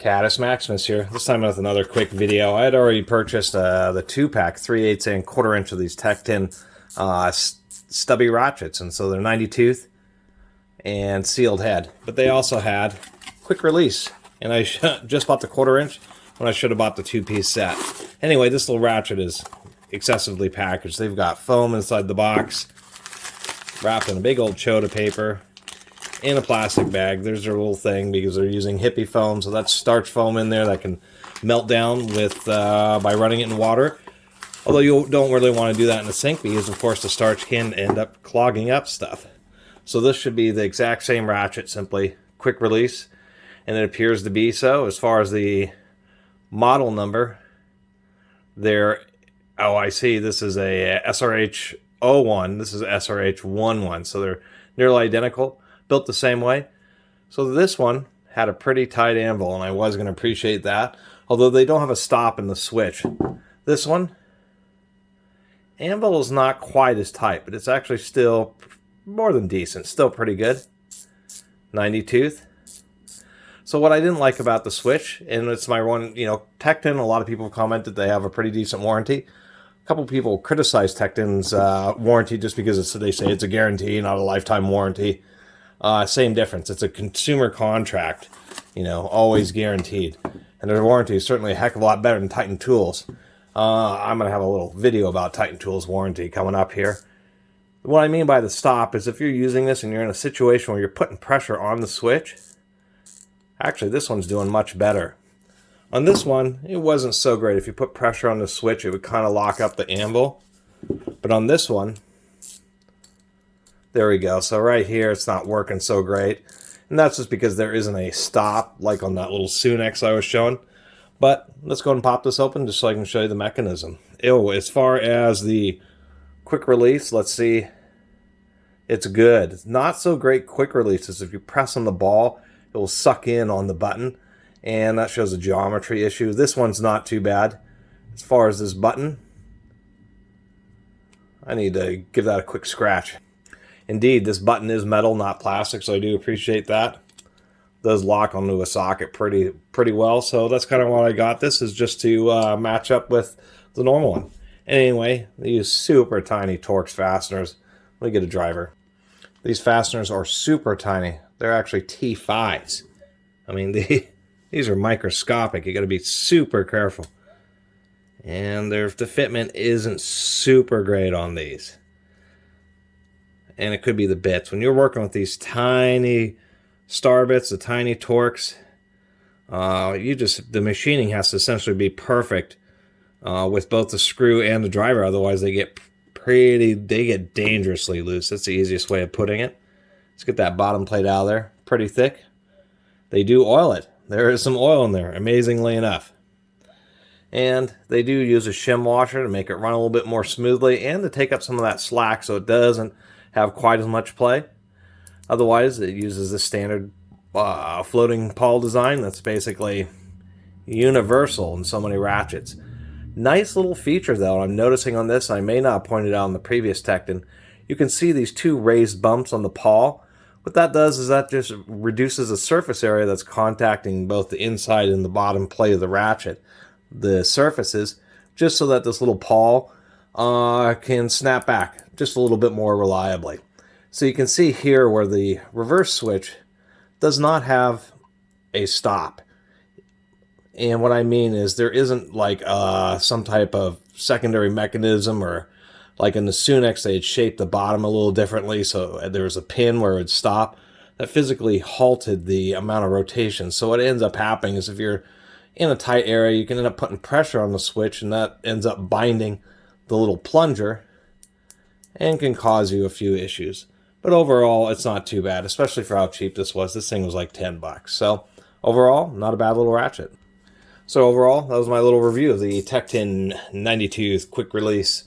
Catus Maximus here. This time with another quick video. I had already purchased the 2-pack, 3/8 and 1/4 inch of these Tekton Stubby Ratchets, and so they're 90 tooth and sealed head. But they also had quick release, and I just bought the 1/4 inch when I should have bought the 2-piece set. Anyway, this little ratchet is excessively packaged. They've got foam inside the box, wrapped in a big old chota paper, in a plastic bag. There's their little thing because they're using hippie foam, so that's starch foam in there that can melt down with by running it in water. Although you don't really want to do that in the sink because, of course, the starch can end up clogging up stuff. So this should be the exact same ratchet, simply quick release, and it appears to be so. As far as the model number, there. Oh, I see. This is a SRH 01. This is SRH 11, so they're nearly identical. Built the same way. So this one had a pretty tight anvil, and I was going to appreciate that, although they don't have a stop in the switch. This one, anvil is not quite as tight, but it's actually still more than decent. Still pretty good. 90 tooth. So what I didn't like about the switch, and it's my one, Tekton, a lot of people have commented they have a pretty decent warranty. A couple people criticize Tekton's warranty just because they say it's a guarantee, not a lifetime warranty. Same difference. It's a consumer contract, always guaranteed. And their warranty is certainly a heck of a lot better than Titan Tools. I'm going to have a little video about Titan Tools warranty coming up here. What I mean by the stop is if you're using this and you're in a situation where you're putting pressure on the switch, actually this one's doing much better. On this one, it wasn't so great. If you put pressure on the switch, it would kind of lock up the anvil. But on this one, there we go. So right here, it's not working so great. And that's just because there isn't a stop like on that little Sunex I was showing. But let's go ahead and pop this open just so I can show you the mechanism. As far as the quick release, let's see. It's good. It's not so great quick releases. If you press on the ball, it will suck in on the button. And that shows a geometry issue. This one's not too bad. As far as this button, I need to give that a quick scratch. Indeed, this button is metal, not plastic, so I do appreciate that. It does lock onto a socket pretty well, so that's kind of what I got. This is just to match up with the normal one. Anyway, they use super tiny Torx fasteners. Let me get a driver. These fasteners are super tiny. They're actually T5s. I mean, these are microscopic. You got to be super careful. And the fitment isn't super great on these. And it could be the bits. When you're working with these tiny star bits, the tiny Torx, the machining has to essentially be perfect with both the screw and the driver. Otherwise, they get dangerously loose. That's the easiest way of putting it. Let's get that bottom plate out of there. Pretty thick. They do oil it. There is some oil in there, amazingly enough. And they do use a shim washer to make it run a little bit more smoothly and to take up some of that slack so it doesn't have quite as much play. Otherwise, it uses the standard floating pawl design that's basically universal in so many ratchets. Nice little feature, though, I'm noticing on this. I may not have pointed out on the previous Tekton. You can see these two raised bumps on the pawl. What that does is that just reduces the surface area that's contacting both the inside and the bottom plate of the ratchet, the surfaces, just so that this little pawl can snap back just a little bit more reliably. So you can see here where the reverse switch does not have a stop. And what I mean is there isn't like some type of secondary mechanism, or like in the Sunex they had shaped the bottom a little differently so there was a pin where it would stop. That physically halted the amount of rotation. So what ends up happening is if you're in a tight area, you can end up putting pressure on the switch, and that ends up binding the little plunger and can cause you a few issues. But overall, it's not too bad, especially for how cheap this was. This thing was like $10. So overall, not a bad little ratchet. So overall, that was my little review of the Tekton 90 tooth quick release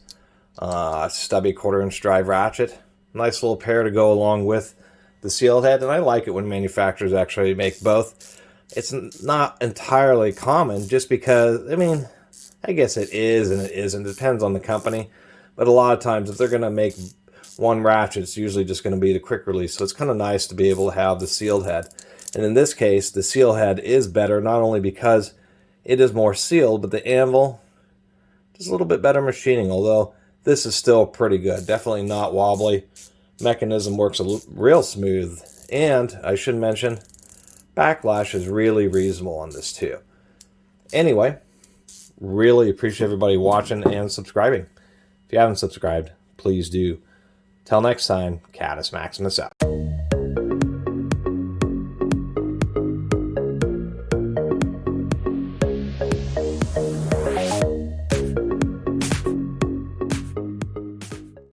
stubby 1/4 inch drive ratchet. Nice little pair to go along with the sealed head, and I like it when manufacturers actually make both. It's not entirely common just because, I guess it is and it isn't. It depends on the company. But a lot of times, if they're going to make one ratchet, it's usually just going to be the quick release. So it's kind of nice to be able to have the sealed head. And in this case, the seal head is better, not only because it is more sealed, but the anvil, just a little bit better machining, although this is still pretty good. Definitely not wobbly. Mechanism works real smooth. And I should mention, Backlash is really reasonable on this too. Anyway, really appreciate everybody watching and subscribing. If you haven't subscribed, please do. Till next time, Catus Maximus out.